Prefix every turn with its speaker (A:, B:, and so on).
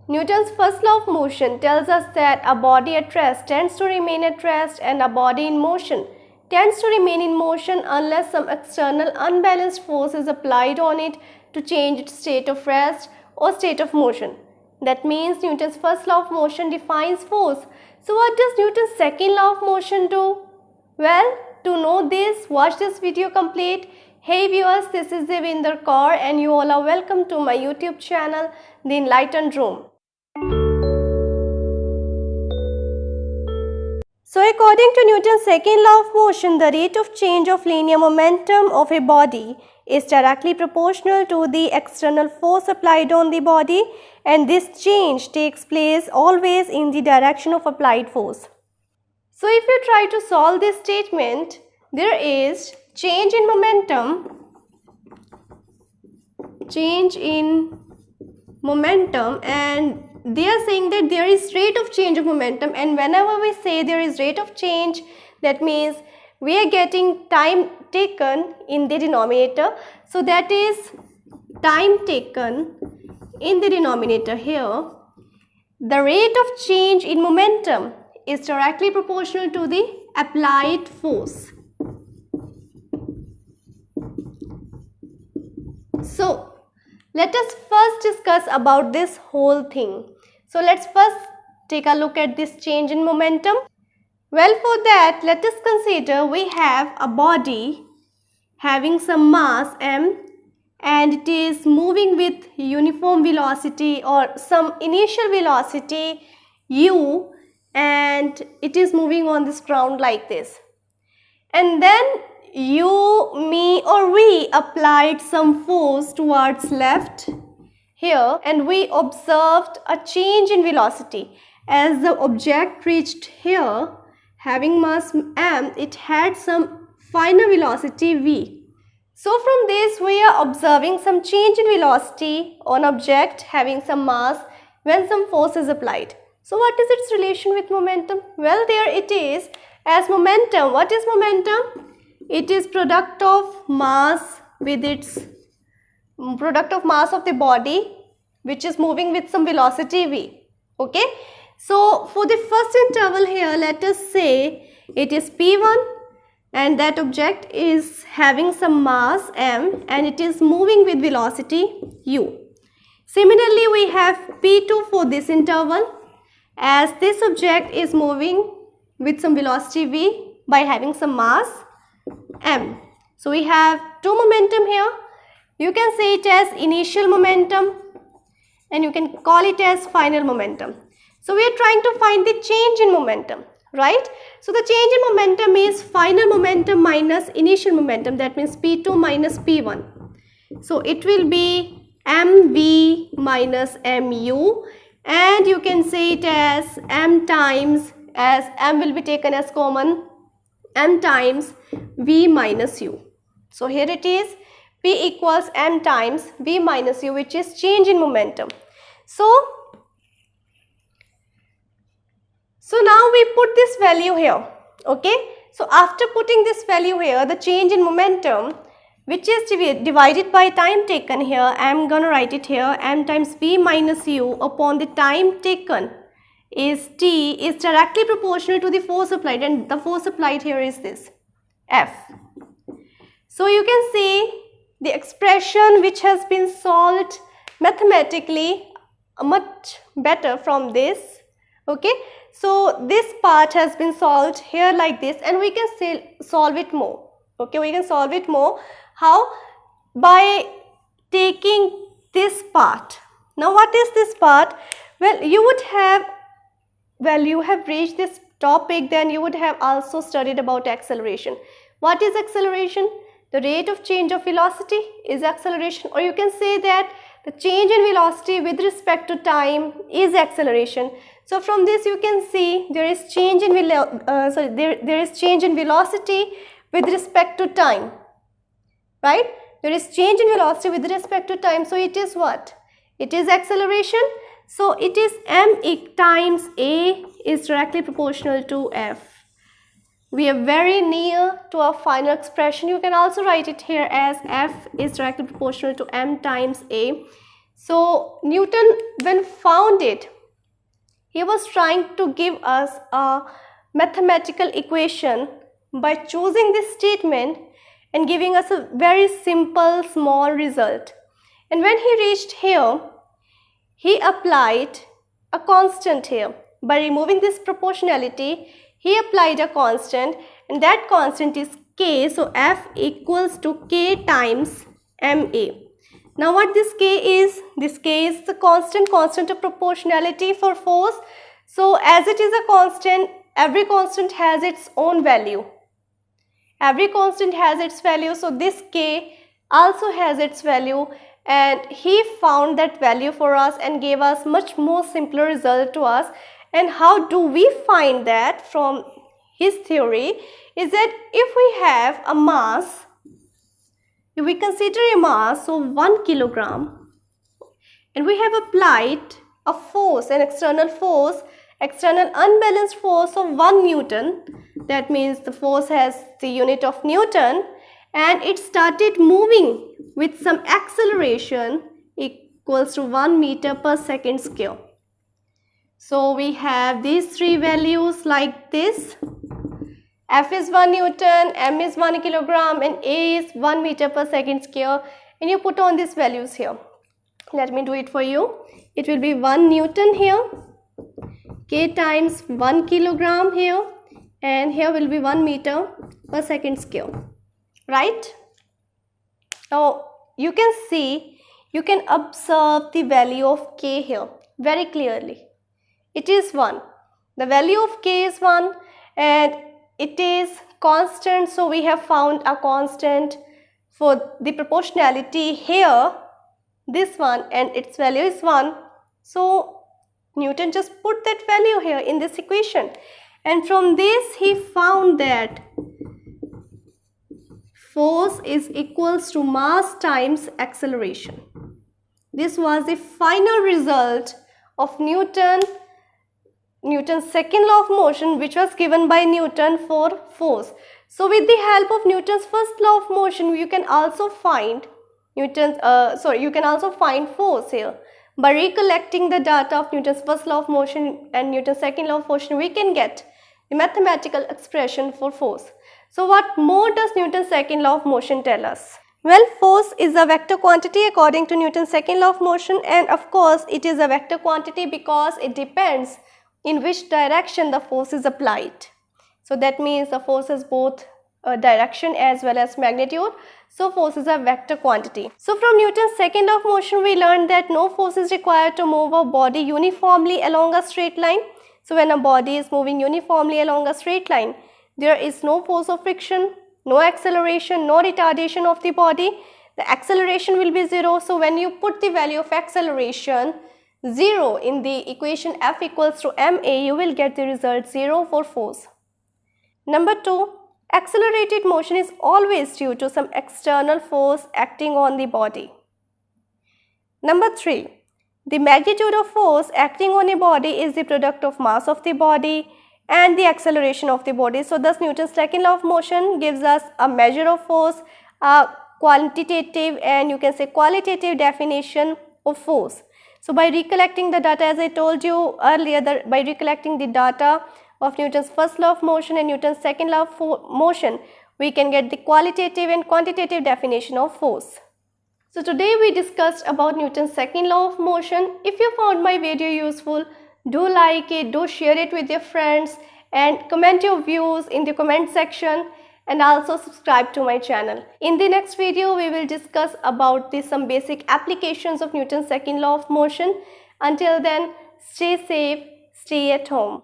A: Newton's first law of motion tells us that a body at rest tends to remain at rest and a body in motion tends to remain in motion unless some external unbalanced force is applied on it to change its state of rest or state of motion. That means Newton's first law of motion defines force. So what does Newton's second law of motion do? Well, to know this, watch this video complete. Hey viewers, this is Devinder Kaur and you all are welcome to my YouTube channel, The Enlightened Room. So according to Newton's second law of motion, the rate of change of linear momentum of a body is directly proportional to the external force applied on the body, and this change takes place always in the direction of applied force. So if you try to solve this statement, there is change in momentum, and they are saying that there is rate of change of momentum, and whenever we say there is rate of change, that means we are getting time taken in the denominator. So that is time taken in the denominator here. The rate of change in momentum is directly proportional to the applied force. So let us first discuss about this whole thing. So let's first take a look at this change in momentum. Well, for that, let us consider we have a body having some mass m and it is moving with uniform velocity or some initial velocity u, and it is moving on this ground like this. And then you, me or we applied some force towards left here and we observed a change in velocity. As the object reached here having mass m, it had some final velocity v. So from this we are observing some change in velocity on object having some mass when some force is applied. So what is its relation with momentum? Well, there it is. As momentum, what is momentum? It is product of mass with its product of mass of the body which is moving with some velocity v. Okay. So for the first interval here, let us say it is p1 and that object is having some mass m and it is moving with velocity u. Similarly, we have p2 for this interval, as this object is moving with some velocity v by having some mass m. So we have two momentum here. You can say it as initial momentum and you can call it as final momentum. So we are trying to find the change in momentum, right? So the change in momentum is final momentum minus initial momentum, that means p2 minus p1. So it will be mv minus mu, and you can say it as m times, as m will be taken as common, m times v minus u. So here it is, p equals m times v minus u, which is change in momentum. So now we put this value here, okay. So after putting this value here, the change in momentum, which is divided by time taken here, I am gonna write it here, m times v minus u upon the time taken is t, is directly proportional to the force applied, and the force applied here is this F. So you can see the expression which has been solved mathematically much better from this, okay. So this part has been solved here like this, and we can still solve it more, okay. We can solve it more. How? By taking this part. Now what is this part? Well, you have reached this topic, then you would have also studied about acceleration. What is acceleration? The rate of change of velocity is acceleration, or you can say that the change in velocity with respect to time is acceleration. So from this you can see there is change in velocity with respect to time, right? There is change in velocity with respect to time. So it is what? It is acceleration. So it is m times a is directly proportional to f. We are very near to our final expression. You can also write it here as f is directly proportional to m times a. So Newton, when found it, he was trying to give us a mathematical equation by choosing this statement and giving us a very simple small result. And when he reached here, he applied a constant here. By removing this proportionality, he applied a constant, and that constant is K. So F equals to K times MA. Now what this K is? This K is the constant of proportionality for force. So as it is a constant, every constant has its own value. Every constant has its value. So this K also has its value, and he found that value for us and gave us much more simpler result to us. And how do we find that from his theory is that if we have a mass, if we consider a mass of 1 kilogram, and we have applied a force, an external force, external unbalanced force of 1 Newton, that means the force has the unit of Newton, and it started moving with some acceleration equals to 1 meter per second square. So we have these three values like this. F is 1 Newton, M is 1 kilogram, and A is 1 meter per second square, and you put on these values here. Let me do it for you. It will be 1 Newton here, K times 1 kilogram here, and here will be 1 meter per second square, right? Now you can see, you can observe the value of K here very clearly. It is 1. The value of K is 1, and it is constant, so we have found a constant for the proportionality here, this one, and its value is 1. So Newton just put that value here in this equation, and from this he found that force is equals to mass times acceleration. This was the final result of Newton's second law of motion, which was given by Newton for force. So with the help of Newton's first law of motion, you can also find force here. By recollecting the data of Newton's first law of motion and Newton's second law of motion, we can get the mathematical expression for force. So what more does Newton's second law of motion tell us? Well, force is a vector quantity according to Newton's second law of motion, and of course it is a vector quantity because it depends in which direction the force is applied. So that means the force has both direction as well as magnitude. So force is a vector quantity. So from Newton's second law of motion, we learned that no force is required to move a body uniformly along a straight line. So when a body is moving uniformly along a straight line, there is no force of friction, no acceleration, no retardation of the body. The acceleration will be 0. So when you put the value of acceleration 0 in the equation F equals to ma, you will get the result 0 for force. Number 2, accelerated motion is always due to some external force acting on the body. Number 3, the magnitude of force acting on a body is the product of mass of the body and the acceleration of the body. So thus Newton's second law of motion gives us a measure of force, a quantitative and you can say qualitative definition of force. So by recollecting the data, as I told you earlier, by recollecting the data of Newton's first law of motion and Newton's second law of motion, we can get the qualitative and quantitative definition of force. So today we discussed about Newton's second law of motion. If you found my video useful, do like it, do share it with your friends, and comment your views in the comment section, and also subscribe to my channel. In the next video, we will discuss about some basic applications of Newton's second law of motion. Until then, stay safe, stay at home.